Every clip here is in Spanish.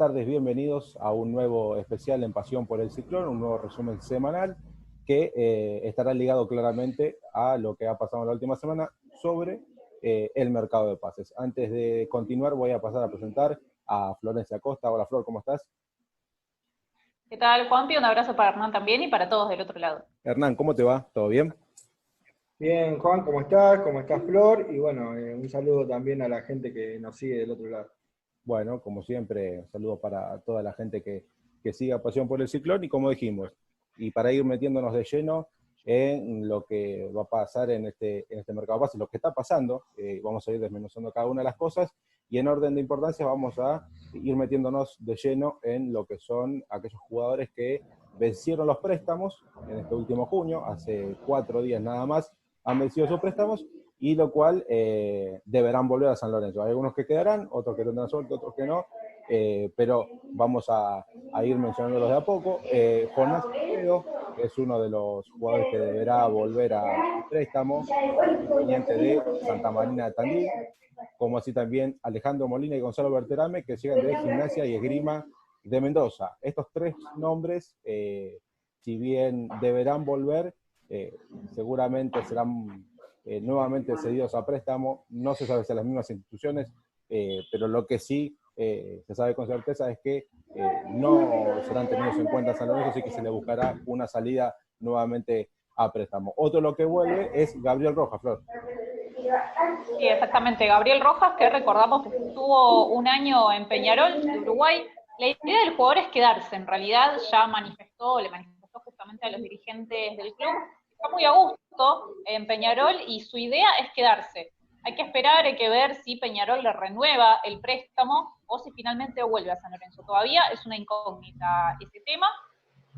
tardes, bienvenidos a un nuevo especial en Pasión por el Ciclón, un nuevo resumen semanal que estará ligado claramente a lo que ha pasado en la última semana sobre el mercado de pases. Antes de continuar voy a pasar a presentar a Florencia Costa. Hola Flor, ¿cómo estás? ¿Qué tal, Juanpi? Un abrazo para Hernán también y para todos del otro lado. Hernán, ¿cómo te va? ¿Todo bien? Bien, Juan, ¿cómo estás? ¿Cómo estás, Flor? Y bueno, un saludo también a la gente que nos sigue del otro lado. Bueno, como siempre, saludos para toda la gente que siga Pasión por el Ciclón y como dijimos, y para ir metiéndonos de lleno en lo que va a pasar en este mercado de pases, lo que está pasando, vamos a ir desmenuzando cada una de las cosas y en orden de importancia vamos a ir metiéndonos de lleno en lo que son aquellos jugadores que vencieron los préstamos en este último junio, hace 4 días nada más han vencido sus préstamos y lo cual deberán volver a San Lorenzo. Hay algunos que quedarán, otros que tendrán suerte, otros que no, pero vamos a ir mencionándolos de a poco. Jonás Quevedo, que es uno de los jugadores que deberá volver a préstamo, proveniente de Santa Marina de Tandil, como así también Alejandro Molina y Gonzalo Berterame, que llegan de Gimnasia y Esgrima de Mendoza. Estos tres nombres, si bien deberán volver, seguramente serán nuevamente cedidos a préstamo. No se sabe si a las mismas instituciones, pero lo que sí se sabe con certeza es que no serán tenidos en cuenta San Lorenzo, así que se le buscará una salida nuevamente a préstamo. Otro lo que vuelve es Gabriel Rojas, Flor. Sí, exactamente. Gabriel Rojas, que recordamos que estuvo un año en Peñarol de Uruguay. La idea del jugador es quedarse. En realidad ya le manifestó justamente a los dirigentes del club. Está muy a gusto en Peñarol y su idea es quedarse. Hay que esperar, hay que ver si Peñarol le renueva el préstamo o si finalmente vuelve a San Lorenzo. Todavía es una incógnita ese tema.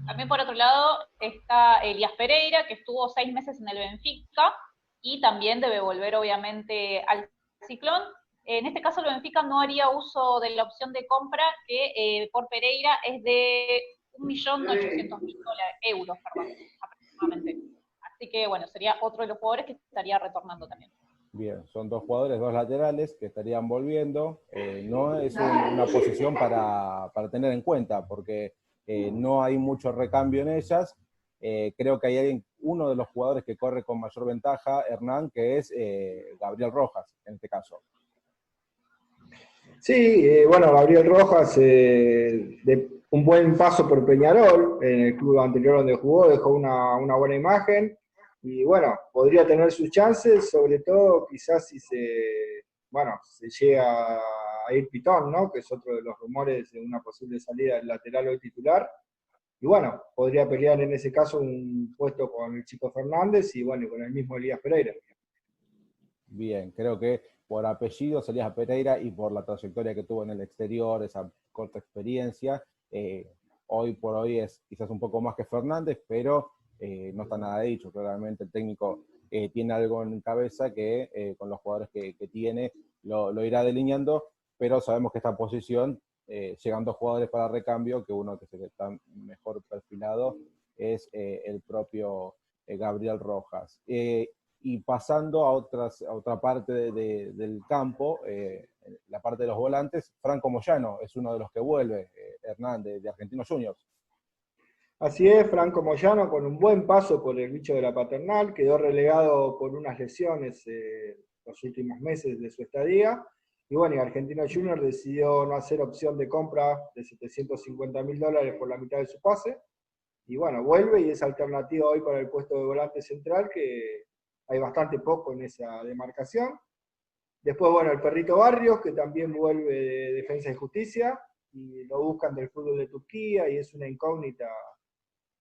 También por otro lado está Elías Pereira, que estuvo 6 meses en el Benfica y también debe volver obviamente al Ciclón. En este caso el Benfica no haría uso de la opción de compra que por Pereira es de 1.800.000 euros, perdón, aproximadamente. Así que bueno, sería otro de los jugadores que estaría retornando también. Bien, son dos jugadores, dos laterales que estarían volviendo. No es una posición para tener en cuenta, porque no hay mucho recambio en ellas. Creo que hay uno de los jugadores que corre con mayor ventaja, Hernán, que es Gabriel Rojas, en este caso. Sí, bueno, Gabriel Rojas, de un buen paso por Peñarol, en el club anterior donde jugó, dejó una buena imagen. Y bueno, podría tener sus chances, sobre todo quizás si se llega a ir Pitón, ¿no? Que es otro de los rumores de una posible salida del lateral hoy titular. Y bueno, podría pelear en ese caso un puesto con el Chico Fernández y bueno, con el mismo Elías Pereira. Bien, creo que por apellido Elías Pereira y por la trayectoria que tuvo en el exterior, esa corta experiencia, hoy por hoy es quizás un poco más que Fernández, pero no está nada dicho. Claramente el técnico tiene algo en cabeza que con los jugadores que tiene lo irá delineando, pero sabemos que esta posición, llegan dos jugadores para recambio, que uno que se está mejor perfilado es el propio Gabriel Rojas. Y pasando a otra parte del campo, la parte de los volantes, Franco Moyano es uno de los que vuelve, Hernán, de Argentinos Juniors. Así es, Franco Moyano con un buen paso por el bicho de la Paternal, quedó relegado por unas lesiones los últimos meses de su estadía. Y bueno, y Argentinos Juniors decidió no hacer opción de compra de $750.000 por la mitad de su pase. Y bueno, vuelve y es alternativa hoy para el puesto de volante central, que hay bastante poco en esa demarcación. Después, bueno, el Perrito Barrios, que también vuelve de Defensa y Justicia, y lo buscan del fútbol de Turquía, y es una incógnita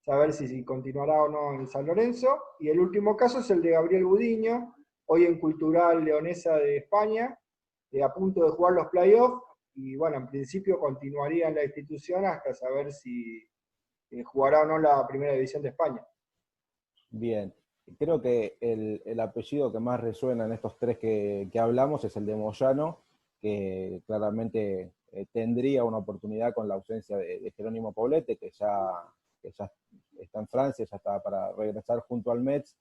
saber si continuará o no en San Lorenzo. Y el último caso es el de Gabriel Gudiño, hoy en Cultural Leonesa de España, a punto de jugar los playoffs, y bueno, en principio continuaría en la institución hasta saber si jugará o no la primera división de España. Bien, creo que el apellido que más resuena en estos tres que hablamos es el de Moyano, que claramente tendría una oportunidad con la ausencia de Jerónimo Poblete, que ya está en Francia, ya está para regresar junto al Metz.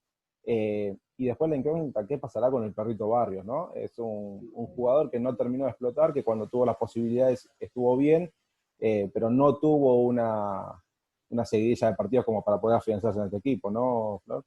Y después la incógnita, ¿qué pasará con el Perrito Barrios, ¿no? Es un jugador que no terminó de explotar, que cuando tuvo las posibilidades estuvo bien, pero no tuvo una seguidilla de partidos como para poder afianzarse en este equipo, ¿no, Flor?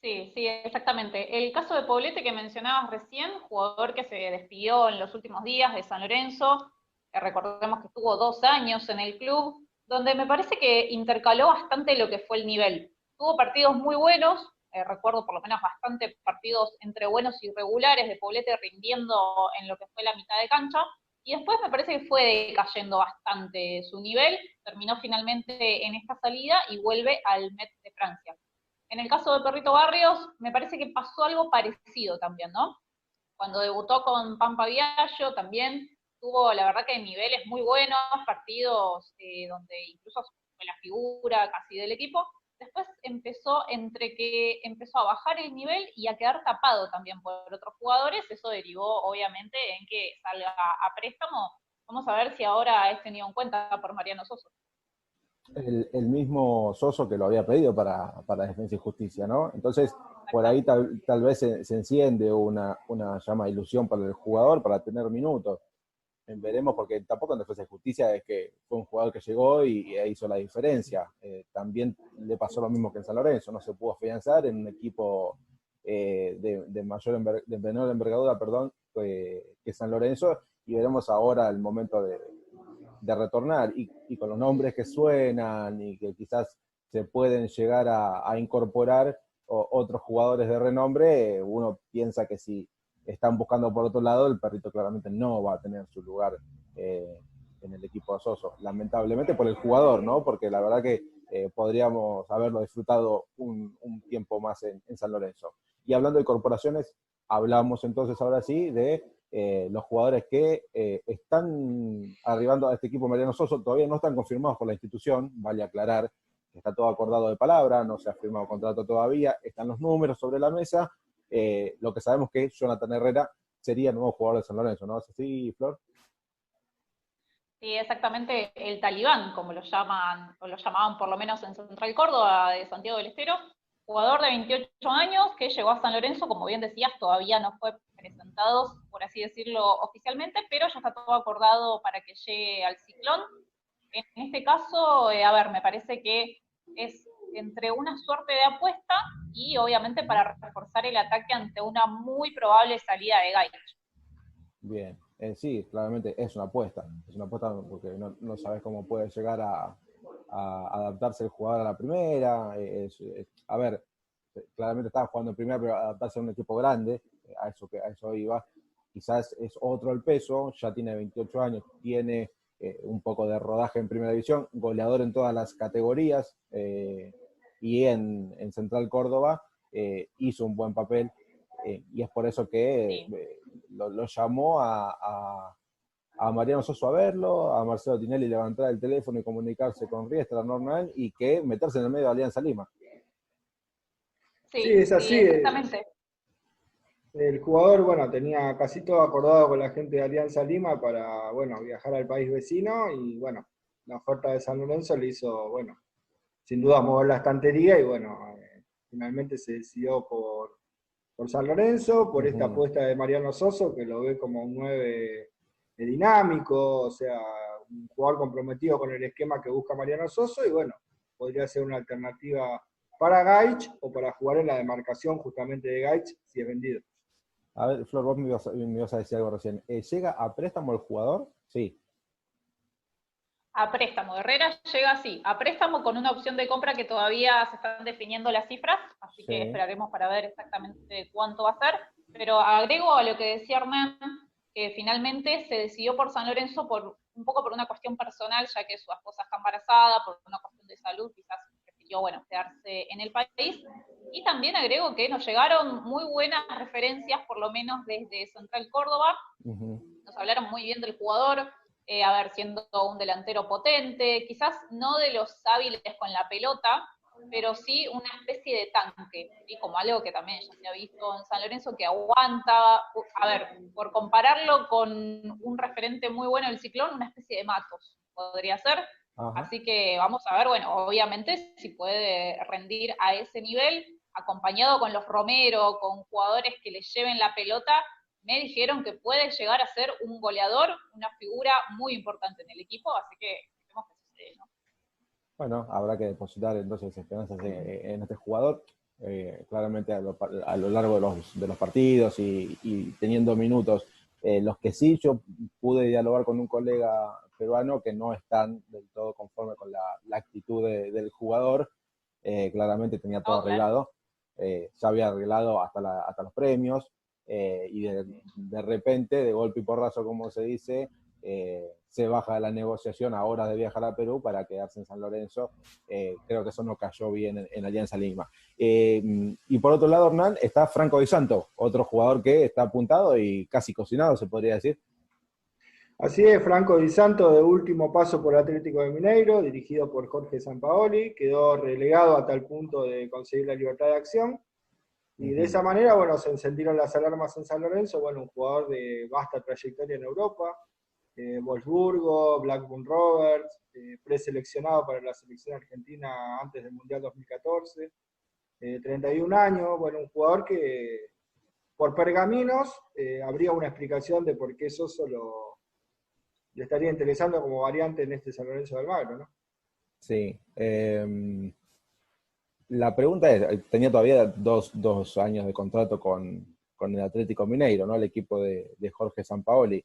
Sí, sí, exactamente. El caso de Poblete que mencionabas recién, jugador que se despidió en los últimos días de San Lorenzo, recordemos que estuvo 2 años en el club, donde me parece que intercaló bastante lo que fue el nivel. Tuvo partidos muy buenos, recuerdo por lo menos bastante partidos entre buenos y regulares de Poblete rindiendo en lo que fue la mitad de cancha, y después me parece que fue decayendo bastante su nivel, terminó finalmente en esta salida y vuelve al Metz de Francia. En el caso de Perrito Barrios, me parece que pasó algo parecido también, ¿no? Cuando debutó con Pampa Viallo también tuvo, la verdad que niveles muy buenos, partidos donde incluso fue la figura casi del equipo. Después empezó a bajar el nivel y a quedar tapado también por otros jugadores. Eso derivó, obviamente, en que salga a préstamo. Vamos a ver si ahora es tenido en cuenta por Mariano Soso. El mismo Soso que lo había pedido para Defensa y Justicia, ¿no? Entonces, por ahí tal vez se enciende una llama de ilusión para el jugador para tener minutos. Veremos, porque tampoco en Defensa y Justicia es que fue un jugador que llegó y hizo la diferencia. También le pasó lo mismo que en San Lorenzo, no se pudo afianzar en un equipo de menor envergadura, perdón, que San Lorenzo, y veremos ahora el momento de retornar, y con los nombres que suenan y que quizás se pueden llegar a incorporar otros jugadores de renombre, uno piensa que si están buscando por otro lado, el Perrito claramente no va a tener su lugar en el equipo de Soso, lamentablemente por el jugador, ¿no? Porque la verdad que podríamos haberlo disfrutado un tiempo más en San Lorenzo. Y hablando de corporaciones, hablamos entonces ahora sí de los jugadores que están arribando a este equipo Mariano Soso. Todavía no están confirmados por la institución, vale aclarar que está todo acordado de palabra, no se ha firmado contrato todavía, están los números sobre la mesa. Lo que sabemos que Jonathan Herrera sería el nuevo jugador de San Lorenzo, ¿no es así, Flor? Sí, exactamente el talibán, como lo llaman, o lo llamaban por lo menos en Central Córdoba de Santiago del Estero, jugador de 28 años que llegó a San Lorenzo, como bien decías, todavía no fue presentado, por así decirlo, oficialmente, pero ya está todo acordado para que llegue al Ciclón. En este caso, a ver, me parece que es entre una suerte de apuesta y obviamente para reforzar el ataque ante una muy probable salida de Gaich. Bien, sí, claramente es una apuesta porque no sabes cómo puede llegar a adaptarse el jugador a la primera. A ver, claramente estaba jugando en primera, pero adaptarse a un equipo grande, a eso iba. Quizás es otro el peso, ya tiene 28 años, tiene un poco de rodaje en primera división, goleador en todas las categorías, y en Central Córdoba hizo un buen papel, y es por eso que lo llamó a Mariano Soso a verlo, a Marcelo Tinelli levantar el teléfono y comunicarse con Riestra, Norman, y que meterse en el medio de Alianza Lima. Sí, es así. Exactamente. El jugador, bueno, tenía casi todo acordado con la gente de Alianza Lima para, bueno, viajar al país vecino, y bueno, la oferta de San Lorenzo le hizo, bueno, sin duda mover la estantería, y bueno, finalmente se decidió por San Lorenzo, por esta apuesta de Mariano Soso, que lo ve como un 9 dinámico, o sea, un jugador comprometido con el esquema que busca Mariano Soso, y bueno, podría ser una alternativa para Gaich o para jugar en la demarcación justamente de Gaich si es vendido. A ver, Flor, vos me ibas a decir algo recién. ¿Llega a préstamo el jugador? Sí. A préstamo, Herrera llega así, a préstamo con una opción de compra que todavía se están definiendo las cifras, así que esperaremos para ver exactamente cuánto va a ser, pero agrego a lo que decía Hernán, que finalmente se decidió por San Lorenzo un poco por una cuestión personal, ya que su esposa está embarazada, por una cuestión de salud, quizás prefirió, bueno, quedarse en el país, y también agrego que nos llegaron muy buenas referencias, por lo menos desde Central Córdoba, nos hablaron muy bien del jugador, a ver, siendo un delantero potente, quizás no de los hábiles con la pelota, pero sí una especie de tanque, ¿sí? Como algo que también ya se ha visto en San Lorenzo, que aguanta, a ver, por compararlo con un referente muy bueno del Ciclón, una especie de Matos, podría ser. Ajá. Así que vamos a ver, bueno, obviamente si puede rendir a ese nivel, acompañado con los Romero, con jugadores que le lleven la pelota, me dijeron que puede llegar a ser un goleador, una figura muy importante en el equipo, así que esperemos que suceda, ¿no? Bueno, habrá que depositar entonces esperanzas en este jugador. Claramente a lo largo de los partidos y teniendo minutos, los que sí yo pude dialogar con un colega peruano que no están del todo conforme con la actitud del jugador. Claramente tenía todo arreglado, ya había arreglado hasta los premios, y de repente, de golpe y porrazo, como se dice, se baja de la negociación a horas de viajar a Perú para quedarse en San Lorenzo. Creo que eso no cayó bien en Alianza Lima. Y por otro lado, Hernán, está Franco Di Santo, otro jugador que está apuntado y casi cocinado, se podría decir. Así es, Franco Di Santo, de último paso por Atlético de Mineiro, dirigido por Jorge Sampaoli, quedó relegado a tal punto de conseguir la libertad de acción. Y de esa manera, bueno, se encendieron las alarmas en San Lorenzo. Bueno, un jugador de vasta trayectoria en Europa, Wolfsburgo, Blackburn Rovers, preseleccionado para la selección argentina antes del Mundial 2014, 31 años, bueno, un jugador que por pergaminos habría una explicación de por qué Soso le estaría interesando como variante en este San Lorenzo de Almagro, ¿no? Sí. La pregunta es, tenía todavía dos años de contrato con el Atlético Mineiro, ¿no? El equipo de Jorge Sampaoli.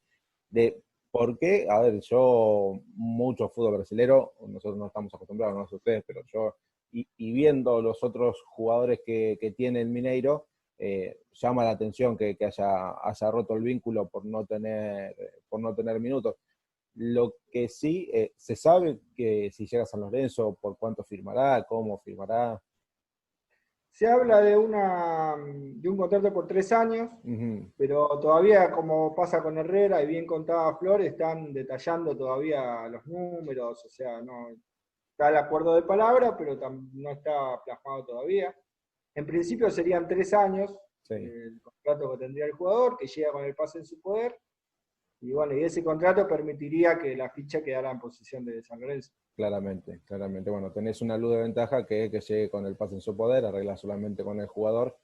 De por qué, a ver, yo, mucho fútbol brasilero, nosotros no estamos acostumbrados, no sé ustedes, pero yo, y viendo los otros jugadores que tiene el Mineiro, llama la atención que haya roto el vínculo por no tener minutos. Lo que sí, se sabe que si llega a San Lorenzo, por cuánto firmará, cómo firmará. Se habla de un contrato por 3 años, pero todavía, como pasa con Herrera, y bien contaba Flor, están detallando todavía los números, o sea, no está el acuerdo de palabra, pero no está plasmado todavía. En principio serían 3 años, Sí. El contrato que tendría el jugador, que llega con el pase en su poder, y bueno, y ese contrato permitiría que la ficha quedara en posición de San Lorenzo. Claramente, claramente. Bueno, tenés una luz de ventaja que llegue con el pase en su poder, arregla solamente con el jugador.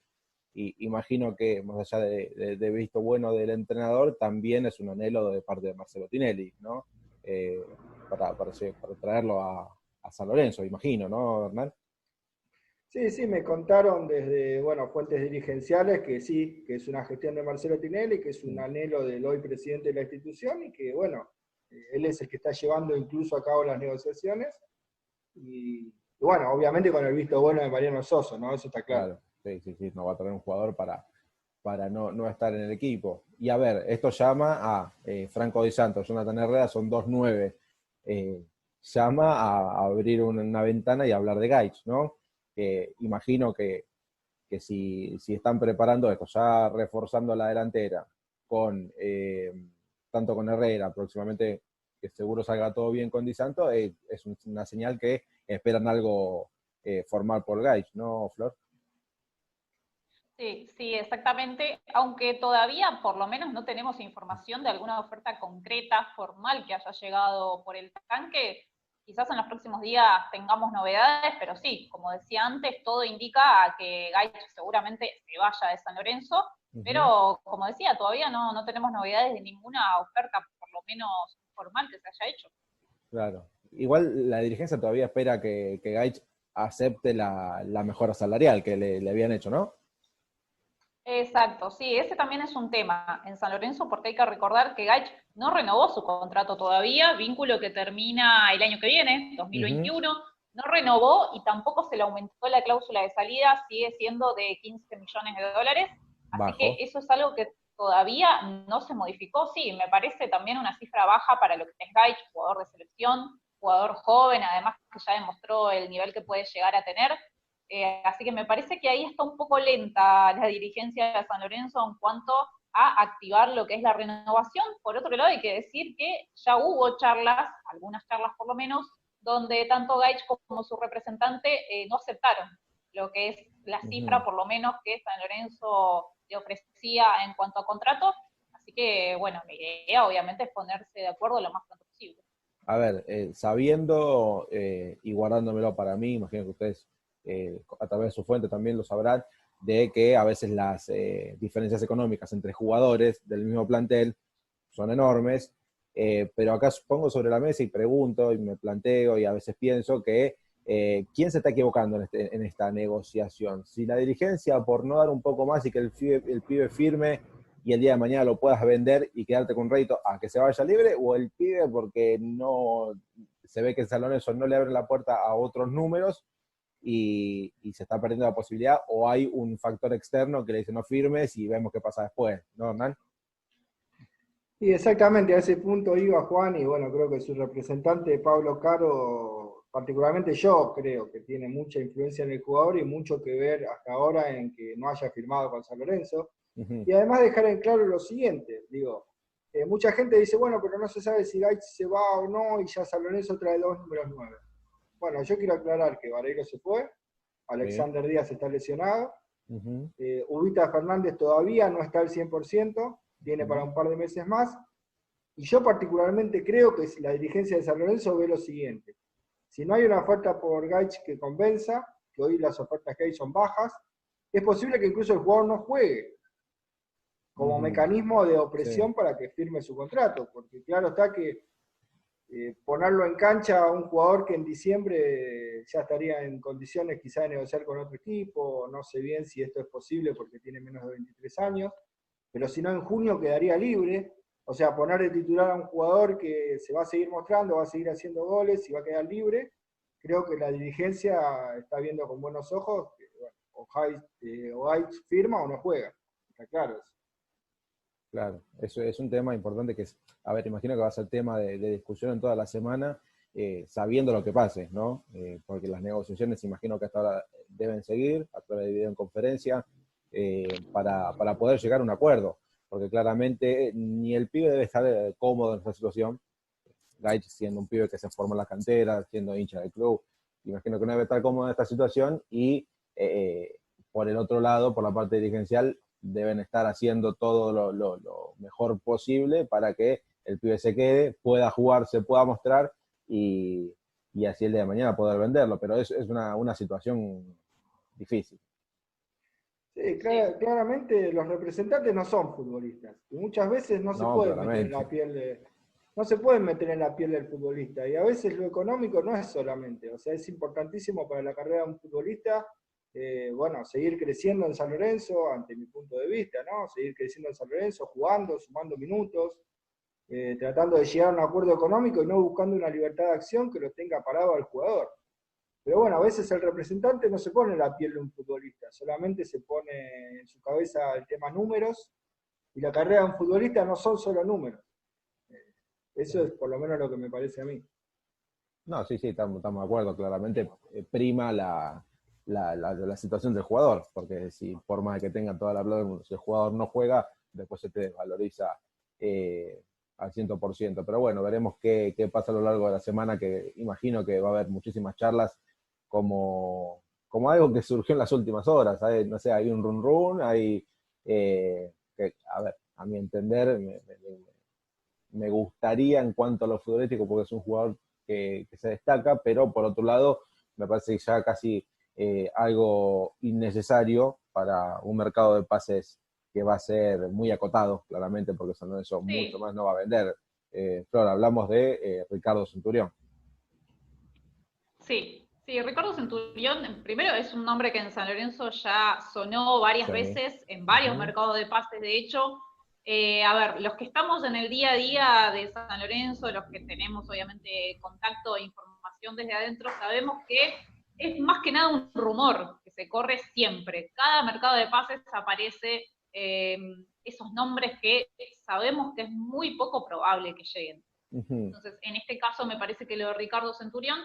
Y imagino que, más allá de visto bueno del entrenador, también es un anhelo de parte de Marcelo Tinelli, ¿no? Para traerlo a San Lorenzo, imagino, ¿no, Hernán? Sí, sí, me contaron desde, bueno, fuentes dirigenciales que sí, que es una gestión de Marcelo Tinelli, que es un anhelo del hoy presidente de la institución y que, bueno, él es el que está llevando incluso a cabo las negociaciones y bueno, obviamente con el visto bueno de Mariano Soso, ¿no? Eso está claro. Claro, sí, sí, sí, no va a traer un jugador para no estar en el equipo. Y a ver, esto llama a Franco Di Santo, Jonathan Herrera, son 2-9. Llama a abrir una ventana y hablar de Gaich, ¿no? Imagino que si están preparando esto, ya reforzando la delantera, tanto con Herrera, próximamente que seguro salga todo bien con Di Santo, es una señal que esperan algo formal por Gaich, ¿no, Flor? Sí, sí, exactamente, aunque todavía por lo menos no tenemos información de alguna oferta concreta, formal que haya llegado por el tanque, quizás en los próximos días tengamos novedades, pero sí, como decía antes, todo indica a que Gaich seguramente se vaya de San Lorenzo, pero como decía, todavía no tenemos novedades de ninguna oferta, por lo menos formal, que se haya hecho. Claro. Igual la dirigencia todavía espera que Gaich acepte la mejora salarial que le habían hecho, ¿no? Exacto, sí, ese también es un tema en San Lorenzo porque hay que recordar que Gaich no renovó su contrato todavía, vínculo que termina el año que viene, 2021, no renovó y tampoco se le aumentó la cláusula de salida, sigue siendo de 15 millones de dólares, así que Bajo. eso es algo que todavía no se modificó, sí, me parece también una cifra baja para lo que es Gaich, jugador de selección, jugador joven, además que ya demostró el nivel que puede llegar a tener. Así que me parece que ahí está un poco lenta la dirigencia de San Lorenzo en cuanto a activar lo que es la renovación. Por otro lado, hay que decir que ya hubo charlas, algunas charlas por lo menos, donde tanto Gaich como su representante no aceptaron lo que es la cifra, por lo menos, que San Lorenzo le ofrecía en cuanto a contrato. Así que, bueno, mi idea obviamente es ponerse de acuerdo lo más pronto posible. A ver, sabiendo y guardándomelo para mí, imagino que ustedes a través de su fuente también lo sabrán, de que a veces las diferencias económicas entre jugadores del mismo plantel son enormes, pero acá pongo sobre la mesa y pregunto y me planteo y a veces pienso que ¿quién se está equivocando en esta negociación? Si la dirigencia por no dar un poco más y que el pibe firme y el día de mañana lo puedas vender y quedarte con rédito a que se vaya libre, o el pibe porque no se ve que en San Lorenzo no le abre la puerta a otros números y se está perdiendo la posibilidad, o hay un factor externo que le dice no firmes y vemos qué pasa después, ¿no, Hernán? Y exactamente a ese punto iba Juan, y bueno, creo que su representante, Pablo Caro, particularmente yo creo que tiene mucha influencia en el jugador y mucho que ver hasta ahora en que no haya firmado con San Lorenzo. Uh-huh. Y además dejar en claro lo siguiente, digo, mucha gente dice, bueno, pero no se sabe si Gaich se va o no, y ya San Lorenzo trae 2 números 9. Bueno, yo quiero aclarar que Vareiro se fue, Alexander Díaz está lesionado, Uh-huh. Ubita Fernández todavía no está al 100%, viene para un par de meses más, y yo particularmente creo que la dirigencia de San Lorenzo ve lo siguiente: si no hay una oferta por Gaich que convenza, que hoy las ofertas que hay son bajas, es posible que incluso el jugador no juegue, como mecanismo de opresión para que firme su contrato, porque claro está que ponerlo en cancha a un jugador que en diciembre ya estaría en condiciones quizá de negociar con otro equipo, no sé bien si esto es posible porque tiene menos de 23 años, pero si no en junio quedaría libre. O sea, poner de titular a un jugador que se va a seguir mostrando, va a seguir haciendo goles y va a quedar libre, creo que la dirigencia está viendo con buenos ojos que, bueno, o Gaich firma o no juega. Está claro eso. Claro, eso es un tema importante que es, a ver, imagino que va a ser tema de discusión en toda la semana, sabiendo lo que pase, ¿no? Porque las negociaciones, imagino que hasta ahora deben seguir, hasta ahora dividido en conferencia, para poder llegar a un acuerdo, porque claramente ni el pibe debe estar cómodo en esta situación, Gaich siendo un pibe que se formó en la cantera, siendo hincha del club, imagino que no debe estar cómodo en esta situación, y por el otro lado, por la parte dirigencial, deben estar haciendo todo lo mejor posible para que el pibe se quede, pueda jugar, se pueda mostrar y así el día de mañana poder venderlo, pero es una situación difícil. Sí, claramente los representantes no son futbolistas y muchas veces no se pueden meter en la piel no se pueden meter en la piel del futbolista, y a veces lo económico no es solamente, o sea, es importantísimo para la carrera de un futbolista. Bueno, seguir creciendo en San Lorenzo, ante mi punto de vista, ¿no? Seguir creciendo en San Lorenzo, jugando, sumando minutos, tratando de llegar a un acuerdo económico y no buscando una libertad de acción que lo tenga parado al jugador. Pero bueno, a veces el representante no se pone en la piel de un futbolista, solamente se pone en su cabeza el tema números, y la carrera de un futbolista no son solo números. Eso es por lo menos lo que me parece a mí. No, sí, estamos de acuerdo, claramente prima la situación del jugador, porque si por más que tenga toda la plata, si el jugador no juega, después se te desvaloriza al 100%. Pero bueno, veremos qué pasa a lo largo de la semana, que imagino que va a haber muchísimas charlas como algo que surgió en las últimas horas. ¿Sabes? No sé, hay un run, hay, que, a ver, a mi entender, me gustaría en cuanto a lo futbolístico, porque es un jugador que se destaca, pero por otro lado, me parece que ya casi algo innecesario para un mercado de pases que va a ser muy acotado, claramente, porque San Lorenzo mucho más no va a vender. Flor, hablamos de Ricardo Centurión. Sí, Ricardo Centurión, primero es un nombre que en San Lorenzo ya sonó varias veces, en varios mercados de pases, de hecho. A ver, los que estamos en el día a día de San Lorenzo, los que tenemos obviamente contacto e información desde adentro, sabemos que es más que nada un rumor que se corre siempre. Cada mercado de pases aparece esos nombres que sabemos que es muy poco probable que lleguen. Entonces, en este caso me parece que lo de Ricardo Centurión,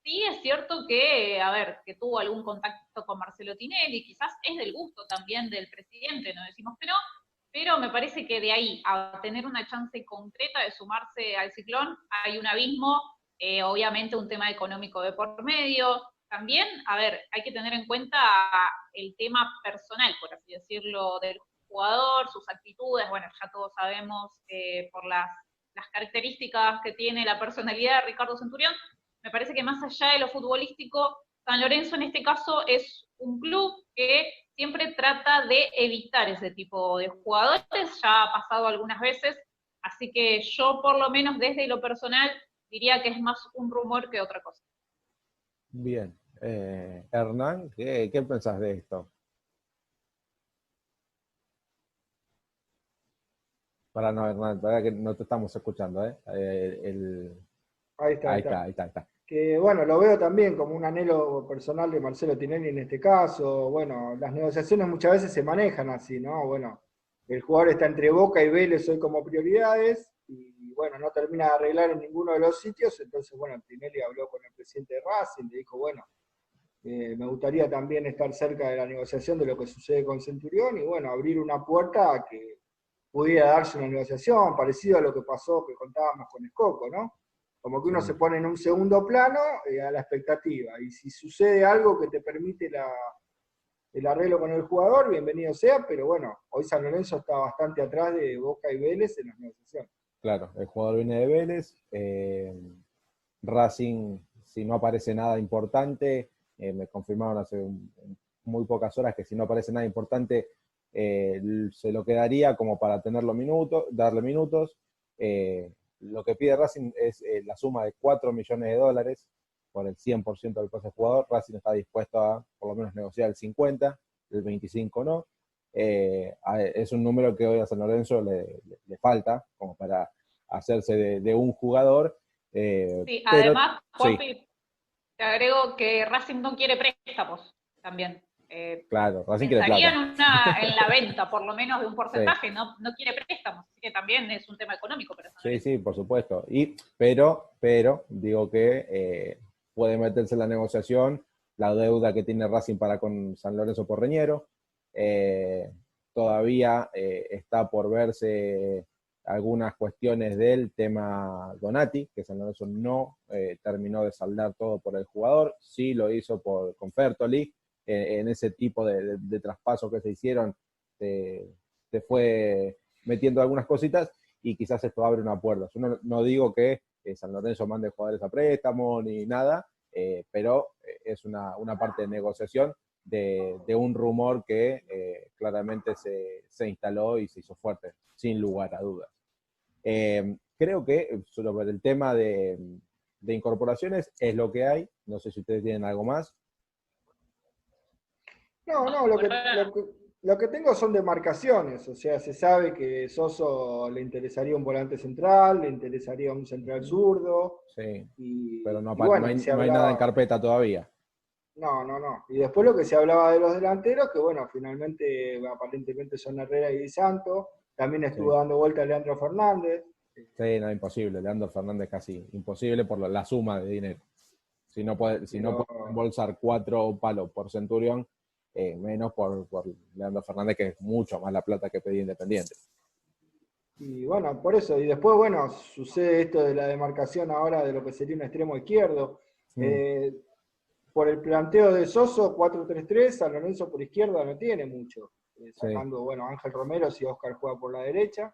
sí es cierto que, a ver, que tuvo algún contacto con Marcelo Tinelli, quizás es del gusto también del presidente, no decimos que no, pero me parece que de ahí a tener una chance concreta de sumarse al Ciclón hay un abismo, obviamente un tema económico de por medio. También, a ver, hay que tener en cuenta el tema personal, por así decirlo, del jugador, sus actitudes. Bueno, ya todos sabemos por las características que tiene la personalidad de Ricardo Centurión. Me parece que más allá de lo futbolístico, San Lorenzo en este caso es un club que siempre trata de evitar ese tipo de jugadores, ya ha pasado algunas veces, así que yo por lo menos desde lo personal diría que es más un rumor que otra cosa. Bien. Hernán, ¿qué pensás de esto? Para no, Hernán, para que no te estamos escuchando, ¿eh? Ahí está, ahí Ahí está. está, ahí está, ahí está. Que bueno, lo veo también como un anhelo personal de Marcelo Tinelli en este caso. Bueno, las negociaciones muchas veces se manejan así, ¿no? Bueno, el jugador está entre Boca y Vélez hoy como prioridades y bueno, no termina de arreglar en ninguno de los sitios, entonces bueno, Tinelli habló con el presidente de Racing, le dijo, bueno, me gustaría también estar cerca de la negociación de lo que sucede con Centurión y bueno, abrir una puerta a que pudiera darse una negociación, parecido a lo que pasó, que contábamos con Escoco, ¿no? Como que uno se pone en un segundo plano a la expectativa, y si sucede algo que te permite el arreglo con el jugador, bienvenido sea, pero bueno, hoy San Lorenzo está bastante atrás de Boca y Vélez en las negociaciones. Claro, el jugador viene de Vélez. Racing, si no aparece nada importante, me confirmaron hace muy pocas horas que si no aparece nada importante, se lo quedaría como para tenerlo darle minutos. Lo que pide Racing es la suma de 4 millones de dólares por el 100% del pase jugador. Racing está dispuesto a por lo menos negociar el 50, el 25 no. Es un número que hoy a San Lorenzo le falta como para hacerse de un jugador. Sí, Pero además, sí, Juanpi, te agrego que Racing no quiere préstamos también. claro, Racing quiere Pensaría plata. en la venta, por lo menos, de un Sí, porcentaje, no quiere préstamos, así que también es un tema económico para San sí, Lorenzo. sí, por supuesto. Pero digo que puede meterse en la negociación la deuda que tiene Racing para con San Lorenzo Porreñero. Todavía está por verse algunas cuestiones del tema Donati, que San Lorenzo no terminó de saldar todo por el jugador, sí lo hizo con Fertoli. En ese tipo de traspasos que se hicieron, se fue metiendo algunas cositas y quizás esto abre una puerta. Yo no digo que San Lorenzo mande jugadores a préstamo ni nada, pero es una parte de negociación de un rumor que claramente se instaló y se hizo fuerte, sin lugar a dudas. Creo que sobre el tema de incorporaciones es lo que hay. No sé si ustedes tienen algo más. No, No, por ahora no. lo que tengo son demarcaciones, o sea, se sabe que Soso le interesaría un volante central, le interesaría un central zurdo, Sí, pero y no bueno, y hay, se no hay nada en hablaba, carpeta todavía. no. Y después lo que se hablaba de los delanteros, que bueno, finalmente aparentemente son Herrera y Di Santo, también estuvo Sí. dando vuelta Leandro Fernández. Sí, no, imposible. Leandro Fernández casi imposible por la suma de dinero. Si no Pero, puede embolsar 4 palos por Centurión, menos por Leandro Fernández, que es mucho más la plata que pedía Independiente. y bueno, por eso, y después, bueno, sucede esto de la demarcación ahora de lo que sería un extremo izquierdo. Mm, Por el planteo de Soso, 4-3-3, San Lorenzo por izquierda no tiene mucho. sí, Sacando, bueno, Ángel Romero si Oscar juega por la derecha.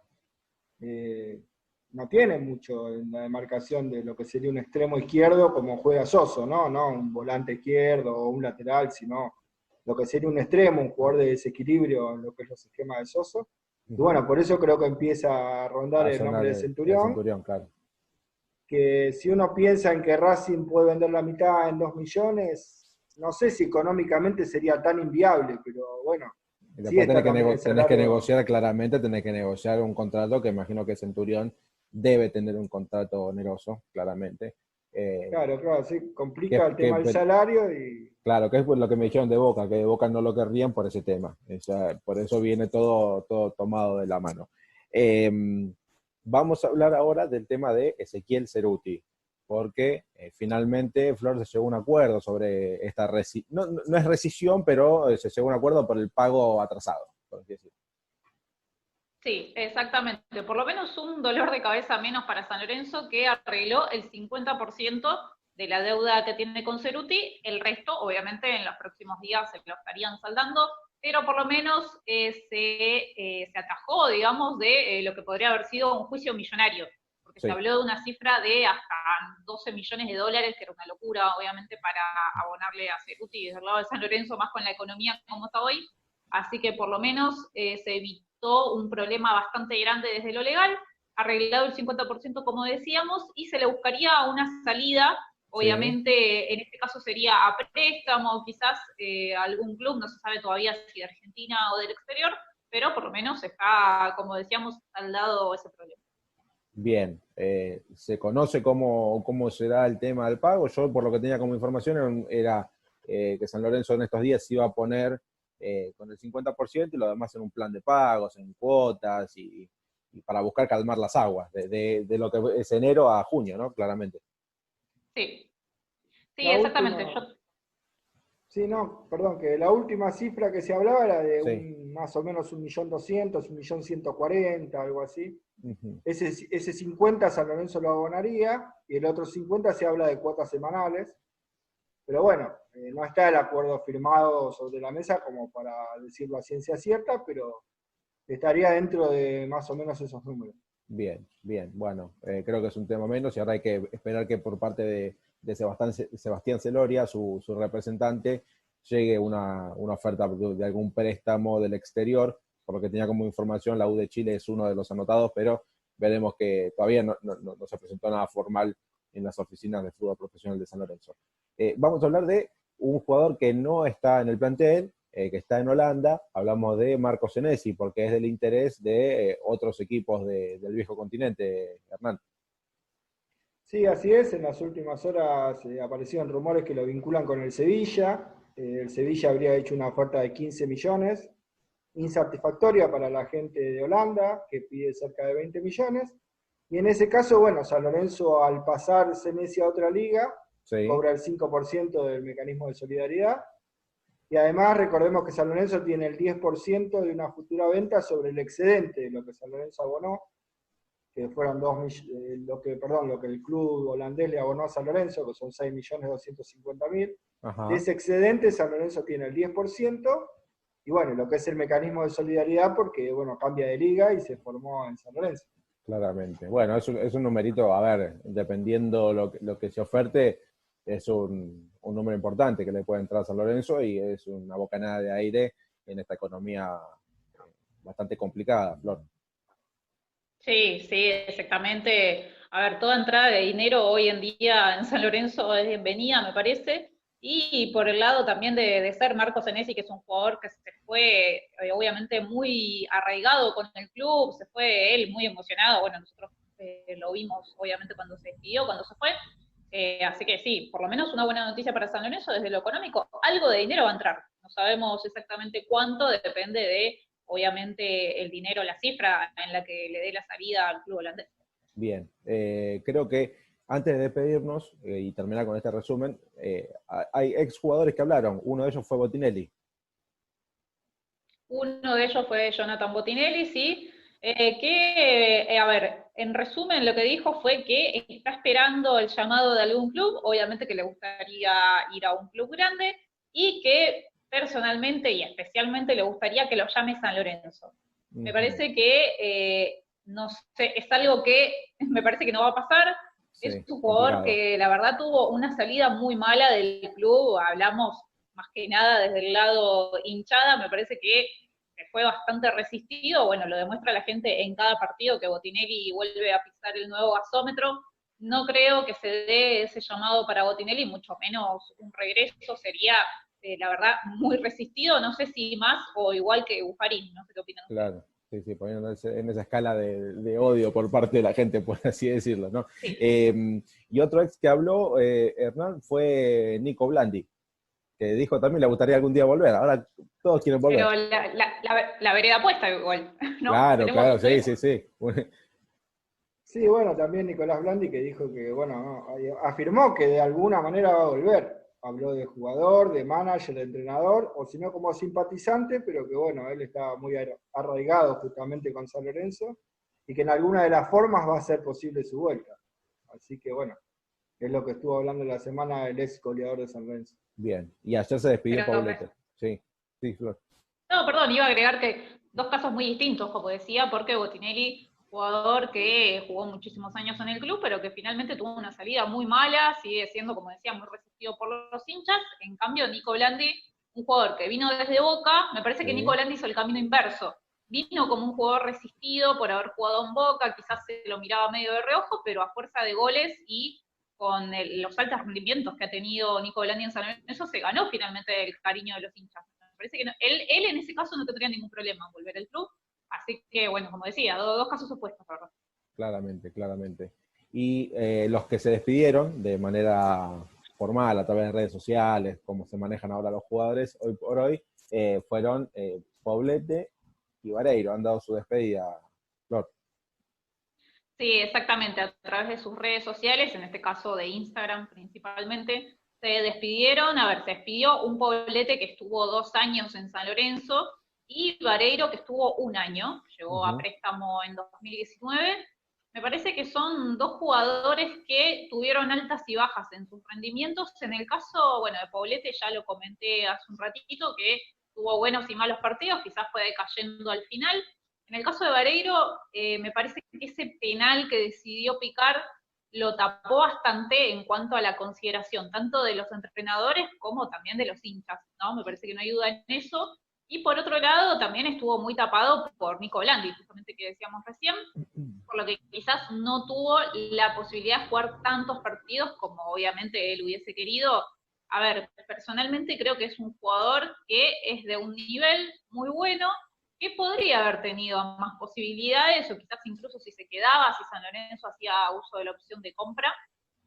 No tiene mucho en la demarcación de lo que sería un extremo izquierdo como juega Soso, ¿no? No un volante izquierdo o un lateral, sino lo que sería un extremo, un jugador de desequilibrio en lo que es los esquemas de Soso. Y ujú. bueno, por eso creo que empieza a rondar A el nombre sonar de el Centurión, Centurión, claro. que si uno piensa en que Racing puede vender la mitad en 2 millones, no sé si económicamente sería tan inviable, pero bueno, Y sí después está también el tenés que salario. negociar, claramente tenés que negociar un contrato que imagino que Centurión debe tener un contrato oneroso, claramente. Eh, Claro, sí, complica que, el tema del que, salario y claro, que es lo que me dijeron de Boca, que de Boca no lo querrían por ese tema. O sea, por eso viene todo tomado de la mano. Eh, Vamos a hablar ahora del tema de Ezequiel Ceruti, porque finalmente Flor se llegó a un acuerdo sobre esta no es rescisión, pero se llegó a un acuerdo por el pago atrasado, por así decirlo. Sí, exactamente. Por lo menos un dolor de cabeza menos para San Lorenzo, que arregló el 50% de la deuda que tiene con Ceruti. El resto, obviamente, en los próximos días se lo estarían saldando, pero por lo menos se atajó, digamos, de lo que podría haber sido un juicio millonario, porque se Sí, habló de una cifra de hasta 12 millones de dólares, que era una locura, obviamente, para abonarle a Ceruti desde el lado de San Lorenzo, más con la economía como está hoy. así que por lo menos se evitó un problema bastante grande desde lo legal, arreglado el 50% como decíamos, y se le buscaría una salida, obviamente en este caso sería a préstamo, quizás algún club, no se sabe todavía si de Argentina o del exterior, pero por lo menos está, como decíamos, saldado ese problema. Bien, ¿se conoce cómo será el tema del pago? Yo, por lo que tenía como información, era que San Lorenzo en estos días se iba a poner con el 50% y lo demás en un plan de pagos, en cuotas y para buscar calmar las aguas, de lo que es enero a junio, ¿no? Claramente. Sí, sí, La exactamente. última, sí, no, perdón, que la última cifra que se hablaba era de más o menos 1.200.000, 1.140.000, algo así. Uh-huh. Ese 50 San Lorenzo lo abonaría y el otro 50 se habla de cuotas semanales. Pero bueno, no está el acuerdo firmado sobre la mesa como para decirlo a ciencia cierta, pero estaría dentro de más o menos esos números. Bien, bien. Bueno, creo que es un tema menos y ahora hay que esperar que por parte de Sebastián Celoria, su representante, llegue una oferta de algún préstamo del exterior. Por lo que tenía como información, la U de Chile es uno de los anotados, pero veremos que todavía no se presentó nada formal en las oficinas de fútbol profesional de San Lorenzo. Vamos a hablar de un jugador que no está en el plantel, que está en Holanda. Hablamos de Marco Senesi, porque es del interés de otros equipos del viejo continente, Hernán. Sí, así es. En las últimas horas aparecieron rumores que lo vinculan con el Sevilla. El Sevilla habría hecho una oferta de 15 millones, insatisfactoria para la gente de Holanda, que pide cerca de 20 millones. Y en ese caso, bueno, San Lorenzo, al pasar Senesi a otra liga, cobra el 5% del mecanismo de solidaridad. Y además recordemos que San Lorenzo tiene el 10% de una futura venta sobre el excedente de lo que San Lorenzo abonó, que fueron lo que el club holandés le abonó a San Lorenzo, que son 6.250.000. De ese excedente San Lorenzo tiene el 10%, y bueno, lo que es el mecanismo de solidaridad, porque bueno, cambia de liga y se formó en San Lorenzo. Claramente. Bueno, es un numerito, a ver, dependiendo lo que se oferte, es un número importante que le puede entrar a San Lorenzo y es una bocanada de aire en esta economía bastante complicada, Flor. Sí, sí, exactamente. A ver, toda entrada de dinero hoy en día en San Lorenzo es bienvenida, me parece. Y por el lado también de ser Marcos Senesi, que es un jugador que se fue obviamente muy arraigado con el club, se fue él muy emocionado. Bueno, nosotros lo vimos obviamente cuando se despidió, cuando se fue. Así que sí, por lo menos una buena noticia para San Lorenzo desde lo económico. Algo de dinero va a entrar. No sabemos exactamente cuánto, depende de obviamente el dinero, la cifra en la que le dé la salida al club holandés. Bien, creo que antes de despedirnos y terminar con este resumen, hay exjugadores que hablaron, uno de ellos fue Botinelli. Uno de ellos fue Jonathan Botinelli, sí, que, a ver, en resumen lo que dijo fue que está esperando el llamado de algún club, obviamente que le gustaría ir a un club grande, y que personalmente y especialmente le gustaría que lo llame San Lorenzo. Me parece que, no sé, es algo que me parece que no va a pasar. Sí, es un jugador que la verdad tuvo una salida muy mala del club, hablamos más que nada desde el lado hinchada, me parece que fue bastante resistido. Bueno, lo demuestra la gente en cada partido que Botinelli vuelve a pisar el nuevo gasómetro. No creo que se dé ese llamado para Botinelli, mucho menos un regreso, sería la verdad muy resistido, no sé si más o igual que Buffarín, no sé qué opinan. Claro, sí, poniendo en esa escala de odio por parte de la gente, por así decirlo, ¿no? Sí. Y otro ex que habló, Hernán, fue Nico Blandi, que dijo también le gustaría algún día volver. Ahora todos quieren volver. Pero la vereda puesta igual, ¿no? Claro, sí. Sí, bueno, también Nicolás Blandi, que dijo que, bueno, afirmó que de alguna manera va a volver. Habló de jugador, de manager, de entrenador, o si no como simpatizante, pero que bueno, él está muy arraigado justamente con San Lorenzo, y que en alguna de las formas va a ser posible su vuelta. Así que bueno, es lo que estuvo hablando la semana el ex goleador de San Lorenzo. Bien, y ayer se despidió Pauleta. Sí, Flor. No, perdón, iba a agregar que dos casos muy distintos, como decía, porque Botinelli, jugador que jugó muchísimos años en el club, pero que finalmente tuvo una salida muy mala, sigue siendo, como decía, muy resistido por los hinchas. En cambio, Nico Blandi, un jugador que vino desde Boca, me parece que Sí. Nico Landi hizo el camino inverso. Vino como un jugador resistido por haber jugado en Boca, quizás se lo miraba medio de reojo, pero a fuerza de goles y con los altos rendimientos que ha tenido Nico Landi en San Lorenzo, se ganó finalmente el cariño de los hinchas. Me parece que no, él en ese caso no tendría ningún problema en volver al club, así que bueno, como decía, dos casos opuestos, ¿verdad? Claramente, claramente. Y los que se despidieron de manera formal a través de redes sociales, como se manejan ahora los jugadores hoy por hoy, fueron Poblete y Vareiro, han dado su despedida, Flor. Sí, exactamente, a través de sus redes sociales, en este caso de Instagram principalmente, se despidieron. A ver, se despidió un Poblete que estuvo 2 años en San Lorenzo y Vareiro que estuvo 1 año, llegó a préstamo en 2019. Me parece que son dos jugadores que tuvieron altas y bajas en sus rendimientos. En el caso, bueno, de Poblete ya lo comenté hace un ratito, que tuvo buenos y malos partidos, quizás fue decayendo al final. En el caso de Vareiro, me parece que ese penal que decidió picar lo tapó bastante en cuanto a la consideración, tanto de los entrenadores como también de los hinchas, ¿no? Me parece que no hay duda en eso. Y por otro lado, también estuvo muy tapado por Nico Landi, justamente que decíamos recién, por lo que quizás no tuvo la posibilidad de jugar tantos partidos como obviamente él hubiese querido. A ver, personalmente creo que es un jugador que es de un nivel muy bueno, que podría haber tenido más posibilidades, o quizás incluso si se quedaba, si San Lorenzo hacía uso de la opción de compra,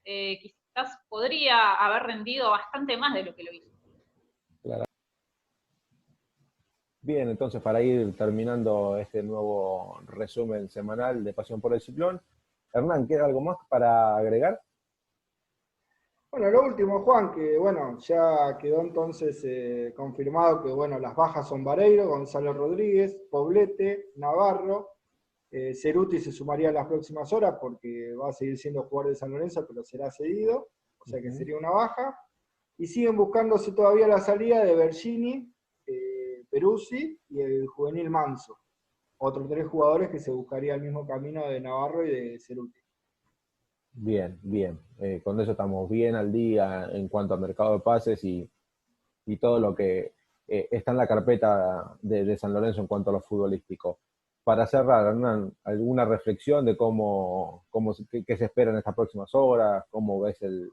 quizás podría haber rendido bastante más de lo que lo hizo. Claro. Bien, entonces para ir terminando este nuevo resumen semanal de Pasión por el Ciclón, Hernán, ¿queda algo más para agregar? Bueno, lo último, Juan, que bueno, ya quedó entonces confirmado que bueno, las bajas son Vareiro, Gonzalo Rodríguez, Poblete, Navarro, Ceruti se sumaría en las próximas horas porque va a seguir siendo jugador de San Lorenzo, pero será cedido, o sea que sería una baja. Y siguen buscándose todavía la salida de Bergini, Peruzzi y el juvenil Manso. Otros 3 jugadores que se buscaría el mismo camino de Navarro y de Ceruti. Bien, bien. Con eso estamos bien al día en cuanto a mercado de pases y todo lo que está en la carpeta de San Lorenzo en cuanto a lo futbolístico. Para cerrar, Hernán, ¿alguna reflexión de qué se espera en estas próximas horas? ¿Cómo ves el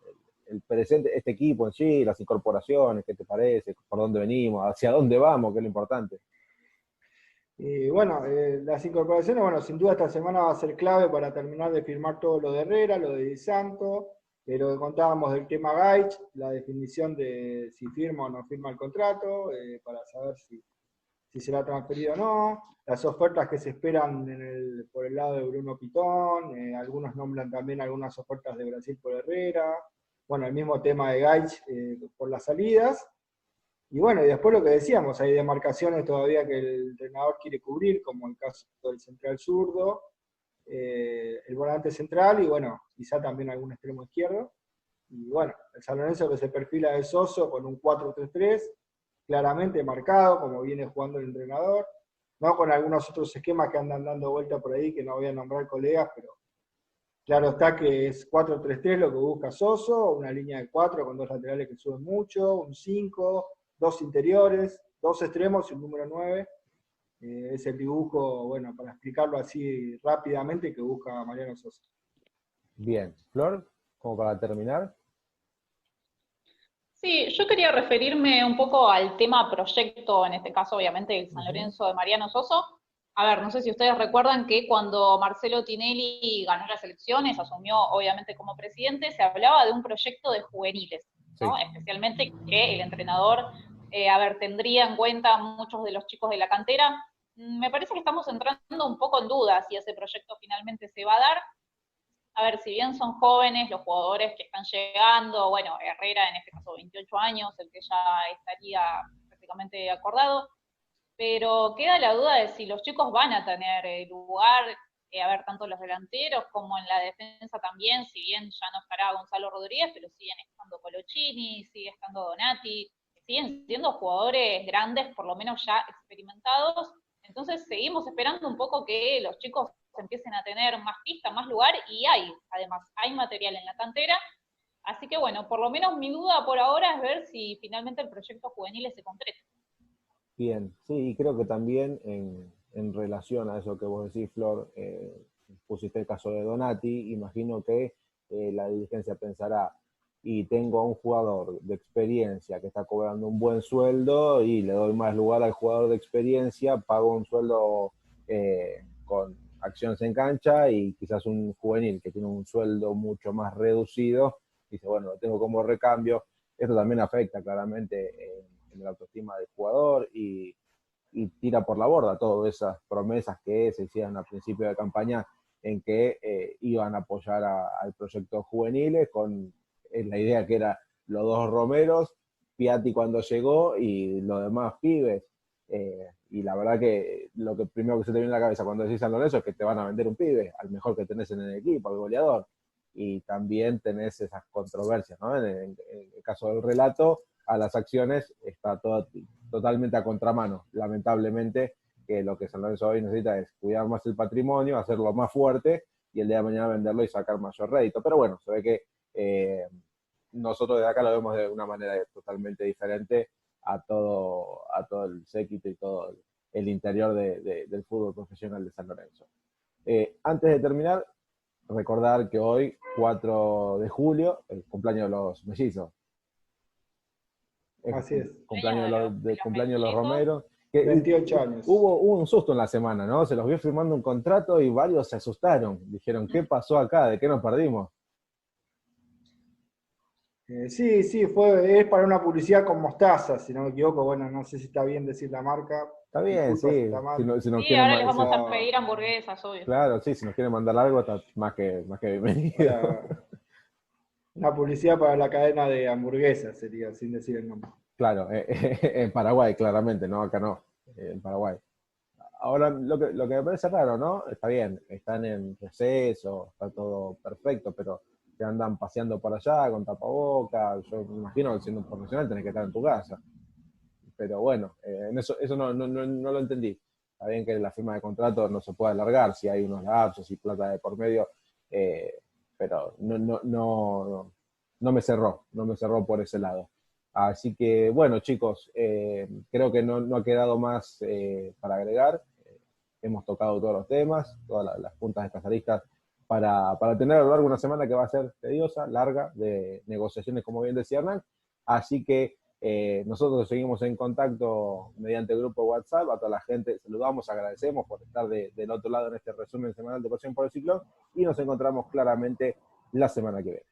presente, este equipo en sí, las incorporaciones? ¿Qué te parece? ¿Por dónde venimos? ¿Hacia dónde vamos? ¿Qué es lo importante? Y bueno, las incorporaciones, bueno, sin duda esta semana va a ser clave para terminar de firmar todo lo de Herrera, lo de Di Santo, lo que contábamos del tema Gaich, la definición de si firma o no firma el contrato, para saber si será transferido o no, las ofertas que se esperan por el lado de Bruno Pitón, algunos nombran también algunas ofertas de Brasil por Herrera, bueno, el mismo tema de Gaich por las salidas. Y bueno, y después lo que decíamos, hay demarcaciones todavía que el entrenador quiere cubrir, como el caso del central zurdo, el volante central y bueno, quizá también algún extremo izquierdo. Y bueno, el San Lorenzo que se perfila de Soso con un 4-3-3, claramente marcado, como viene jugando el entrenador, no con algunos otros esquemas que andan dando vuelta por ahí, que no voy a nombrar colegas, pero claro está que es 4-3-3 lo que busca Soso, una línea de 4 con 2 laterales que suben mucho, un 5, 2 interiores, 2 extremos y un número 9. Es el dibujo, bueno, para explicarlo así rápidamente, que busca Mariano Sosa. Bien. Flor, como para terminar. Sí, yo quería referirme un poco al tema proyecto, en este caso obviamente el San Lorenzo de Mariano Soso. A ver, no sé si ustedes recuerdan que cuando Marcelo Tinelli ganó las elecciones, asumió obviamente como presidente, se hablaba de un proyecto de juveniles, ¿no? Sí. Especialmente que el entrenador, a ver, tendría en cuenta muchos de los chicos de la cantera. Me parece que estamos entrando un poco en duda si ese proyecto finalmente se va a dar. A ver, si bien son jóvenes los jugadores que están llegando, bueno, Herrera en este caso 28 años, el que ya estaría prácticamente acordado, pero queda la duda de si los chicos van a tener lugar, a ver, tanto los delanteros como en la defensa también, si bien ya no estará Gonzalo Rodríguez, pero siguen estando Colochini, sigue estando Donati, siguen siendo jugadores grandes, por lo menos ya experimentados. Entonces seguimos esperando un poco que los chicos empiecen a tener más pista, más lugar, y hay, además, hay material en la cantera. Así que bueno, por lo menos mi duda por ahora es ver si finalmente el proyecto juvenil se concreta. Bien, sí, y creo que también en relación a eso que vos decís, Flor, pusiste el caso de Donati, imagino que la dirigencia pensará, y tengo a un jugador de experiencia que está cobrando un buen sueldo y le doy más lugar al jugador de experiencia, pago un sueldo con acciones en cancha y quizás un juvenil que tiene un sueldo mucho más reducido, dice, bueno, lo tengo como recambio. Esto también afecta claramente en la autoestima del jugador y tira por la borda todas esas promesas que se hicieron al principio de campaña en que iban a apoyar al proyecto juveniles con la idea que era los dos Romeros, Piatti cuando llegó y los demás pibes. Y la verdad que lo que primero que se te viene a la cabeza cuando decís San Lorenzo es que te van a vender un pibe, al mejor que tenés en el equipo, al goleador. Y también tenés esas controversias, ¿no? En el caso del relato, a las acciones está totalmente a contramano, lamentablemente, que lo que San Lorenzo hoy necesita es cuidar más el patrimonio, hacerlo más fuerte y el día de mañana venderlo y sacar mayor rédito. Pero bueno, se ve que nosotros desde acá lo vemos de una manera totalmente diferente a todo el séquito y todo el interior del fútbol profesional de San Lorenzo. Antes de terminar, recordar que hoy, 4 de julio, el cumpleaños de los mellizos. Así es. Cumpleaños de los Romeros. Que 28 años. Hubo un susto en la semana, ¿no? Se los vio firmando un contrato y varios se asustaron. Dijeron, ¿qué pasó acá? ¿De qué nos perdimos? Sí, es para una publicidad con mostaza, si no me equivoco. Bueno, no sé si está bien decir la marca. Está bien, Disculpa si sí. está mal. Si nos Sí, quieren ahora les vamos a pedir hamburguesas, obvio. Claro, sí, si nos quieren mandar algo, está más que bienvenido. Una publicidad para la cadena de hamburguesas sería, sin decir el nombre. Claro, en Paraguay, claramente, ¿no? Acá no, en Paraguay. Ahora, lo que me parece raro, ¿no? Está bien, están en receso, está todo perfecto, pero te andan paseando por allá con tapabocas. Yo me imagino que siendo un profesional tenés que estar en tu casa. Pero bueno, en eso no lo entendí. Está bien que la firma de contrato no se puede alargar si hay unos lapsos y plata de por medio, pero no me cerró por ese lado. Así que, bueno, chicos, creo que no ha quedado más para agregar. Hemos tocado todos los temas, todas las puntas de especialistas para tener a lo largo de una semana que va a ser tediosa, larga, de negociaciones, como bien decía Hernán. Así que nosotros seguimos en contacto mediante el grupo WhatsApp. A toda la gente saludamos, agradecemos por estar del otro lado en este resumen semanal de Pasión por el Ciclón y nos encontramos claramente la semana que viene.